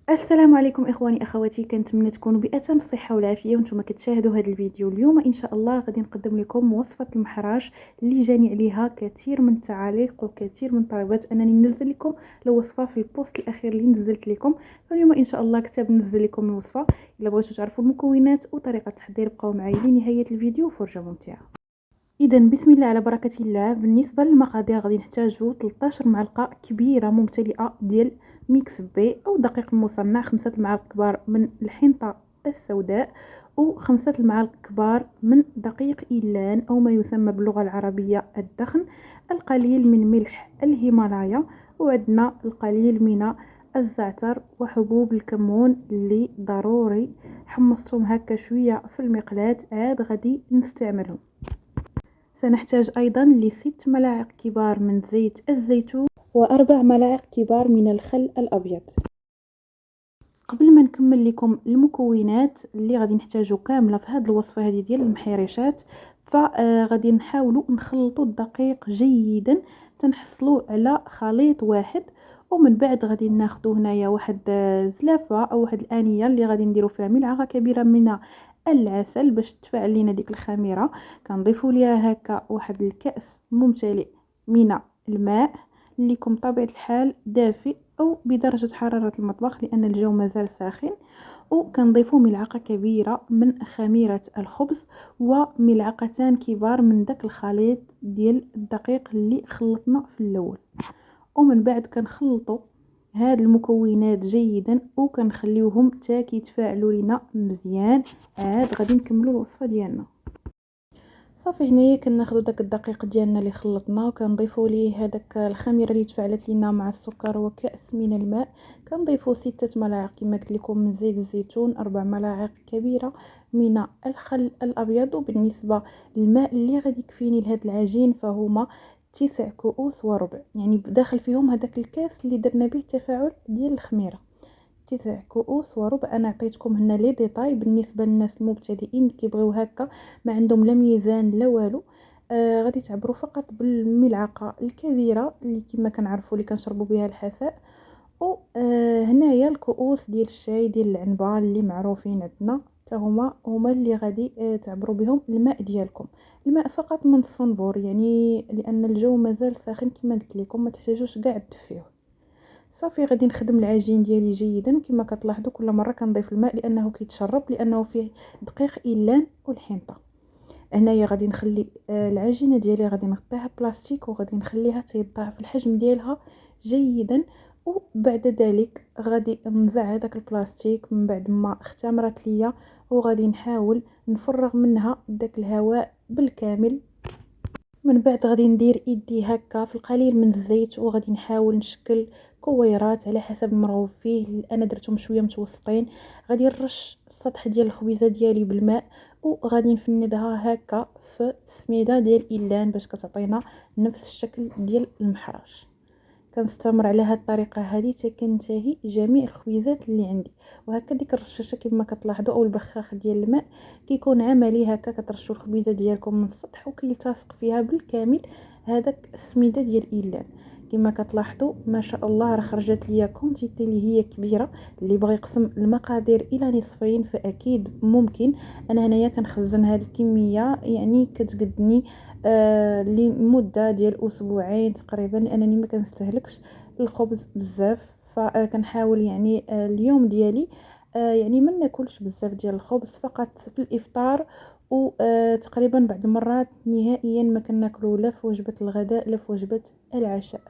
السلام عليكم اخواني اخواتي، كنتمنى تكونوا باتم الصحه والعافيه وانتم كتشاهدوا هذا الفيديو. اليوم ان شاء الله غادي نقدم لكم وصفه المحراج اللي جاني عليها كثير من التعاليق وكثير من الطلبات انني ننزل لكم الوصفه في البوست الاخير اللي نزلت لكم. فاليوم ان شاء الله كتاب ننزل لكم الوصفه. الا بغيتوا تعرفوا المكونات وطريقه التحضير بقاو معايا لنهايه الفيديو، فرجه ممتعه. اذا بسم الله على بركه الله. بالنسبه للمقادير غادي نحتاجو 13 معلقه كبيره ممتلئه ديال ميكس بي او دقيق مصنع، 5 المعالق كبار من الحنطه السوداء، و5 المعالق كبار من دقيق إيلان او ما يسمى باللغه العربيه الدخن، القليل من ملح الهيمالايا، وعندنا القليل من الزعتر وحبوب الكمون اللي ضروري حمصتهم هكا شويه في المقلاة عاد غادي نستعملهم. سنحتاج أيضا ل6 ملاعق كبار من زيت الزيتون و4 ملاعق كبار من الخل الأبيض. قبل ما نكمل لكم المكونات اللي غادي نحتاجو كامله في هذه الوصفه هذه ديال المحيرشات، فغادي نحاولوا نخلطوا الدقيق جيدا تنحصلوا على خليط واحد، ومن بعد غادي ناخذوا هنايا واحد زلافه او واحد الانيه اللي غادي نديروا فيها ملعقه كبيره من العسل باش تفاعل لينا ديك الخميره. كنضيفوا ليها هكا واحد الكاس ممتلئ من الماء اللي يكون بطبيعه الحال دافئ او بدرجه حراره المطبخ لان الجو مازال ساخن، وكنضيفوا ملعقه كبيره من خميره الخبز وملعقتان كبار من داك الخليط ديال الدقيق اللي خلطنا في الاول. ومن بعد كنخلطوا هاد المكونات جيدا وكنخليوهم حتى كيتفاعلوا لينا مزيان. عاد غادي نكملوا الوصفه ديالنا. صافي هنايا كناخذوا داك الدقيق ديالنا اللي خلطناه وكنضيفوا ليه هذاك الخميره اللي تفاعلت لينا مع السكر وكاس من الماء. كنضيفوا 6 ملاعق كما قلت لكم من زيت الزيتون، 4 ملاعق كبيره من الخل الابيض. وبالنسبه للماء اللي غادي يكفيني لهذا العجين فهما 9 كؤوس وربع، يعني داخل فيهم هذاك الكاس اللي درنا به التفاعل ديال الخميره. 9 كؤوس وربع. انا عطيتكم هنا لي ديتاي بالنسبه للناس المبتدئين اللي كيبغيو هكا ما عندهم لا ميزان لا والو. غادي تعبروا فقط بالملعقه الكبيره اللي كما كنعرفوا اللي كنشربوا بها الحساء. و هنايا الكؤوس ديال الشاي ديال العنبه اللي معروفين عندنا حتى هما اللي غادي تعبروا بهم الماء ديالكم. الماء فقط من الصنبور، يعني لان الجو مازال ساخن كما قلت لكم ما تحتاجوش كاع تدفيوه. صافي غادي نخدم العجين ديالي جيدا كما كتلاحظوا كل مره كنضيف الماء لانه كيتشرب لانه فيه دقيق إيلان والحنطه. هنايا غادي نخلي العجينه ديالي غادي نغطيها بلاستيك وغادي نخليها تيضاعف الحجم ديالها جيدا. وبعد ذلك غادي ننزع هذاك البلاستيك من بعد ما اختمرت ليا وغادي نحاول نفرغ منها داك الهواء بالكامل. من بعد غادي ندير يدي هكا في القليل من الزيت وغادي نحاول نشكل كويرات على حسب المرغوب فيه. انا درتهم شويه متوسطين. غادي نرش السطح ديال الخبيزه ديالي بالماء وغادي نفندها هكا في السميده ديال إيلان باش كتعطينا نفس الشكل ديال المحراج. كنستمر على هذه الطريقه هذه حتى كنتهي جميع الخبيزات اللي عندي. وهكا ديك الرشاشه كما كتلاحظوا او البخاخ ديال الماء كيكون عملي، هكا كترشوا الخبيزه ديالكم من السطح وكيلتصق فيها بالكامل هذاك السميده ديال إيلان. كما كتلاحظوا ما شاء الله راه خرجت ليا كونتيتي اللي هي كبيره. اللي بغى يقسم المقادير الى نصفين فاكيد ممكن. انا هنايا كنخزن هذه الكميه يعني كتقدني لمده ديال اسبوعين تقريبا لانني ما كنستهلكش الخبز بزاف. فكنحاول يعني اليوم ديالي يعني ما ناكلش بزاف ديال الخبز فقط في الافطار، وتقريبا بعض المرات نهائيا ما كناكلو لا في وجبه الغداء لا في وجبه العشاء.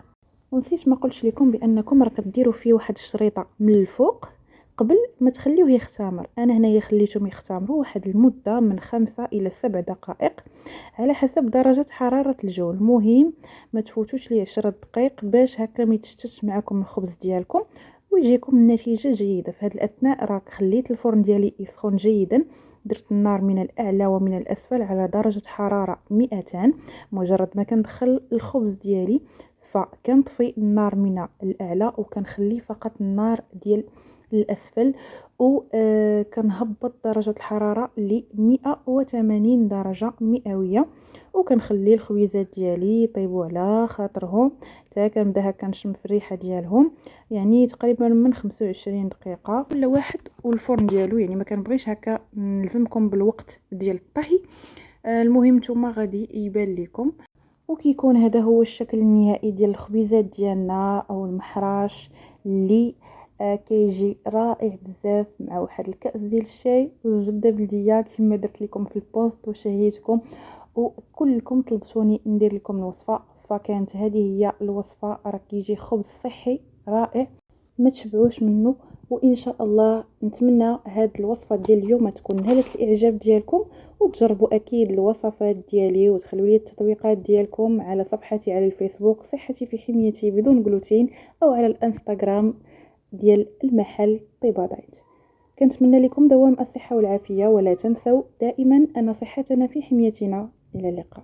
ونسيت ما قلتش لكم بانكم راه كديروا فيه واحد الشريطه من الفوق قبل ما تخليوه يختمر. انا هنايا خليتهم يختمروا واحد المده من 5 الى 7 دقائق على حسب درجه حراره الجو. المهم ما تفوتوش ليه 10 دقائق باش هكا ما يتشتتش معكم الخبز ديالكم ويجيكم النتيجه جيده. في هذا الاثناء راك خليت الفرن ديالي يسخن جيدا. درت النار من الاعلى ومن الاسفل على درجه حراره 200. مجرد ما كندخل الخبز ديالي فكنطفي النار من الاعلى وكنخلي فقط النار ديال للاسفل، وكنهبط درجه الحراره ل 180 درجه مئويه، وكنخلي الخبيزات ديالي يطيبوا على خاطرهم حتى كنبدا هكا نشم في الريحه ديالهم، يعني تقريبا من 25 دقيقه كل واحد والفرن ديالو. يعني ما كنبغيش هكا نلزمكم بالوقت ديال الطهي، المهم نتوما غادي يبان لكم. وكيكون هذا هو الشكل النهائي ديال الخبيزات ديالنا او المحراش اللي كيجي رائع بزاف مع واحد الكاس ديال الشاي والزبده بلديه كما درت لكم في البوست وشهيتكم وكلكم طلبتوني ندير لكم الوصفه، فكانت هذه هي الوصفه. راه كيجي خبز صحي رائع ما تشبعوش منه. وان شاء الله نتمنى هاد الوصفه ديال اليوم تكون نالت الاعجاب ديالكم، وتجربوا اكيد الوصفات ديالي وتخلوا لي التطبيقات ديالكم على صفحتي على الفيسبوك صحتي في حميتي بدون جلوتين، او على الانستغرام ديال المحل طيبه دايت. كنتمنى لكم دوام الصحه والعافيه، ولا تنسوا دائما ان صحتنا في حميتنا. الى اللقاء.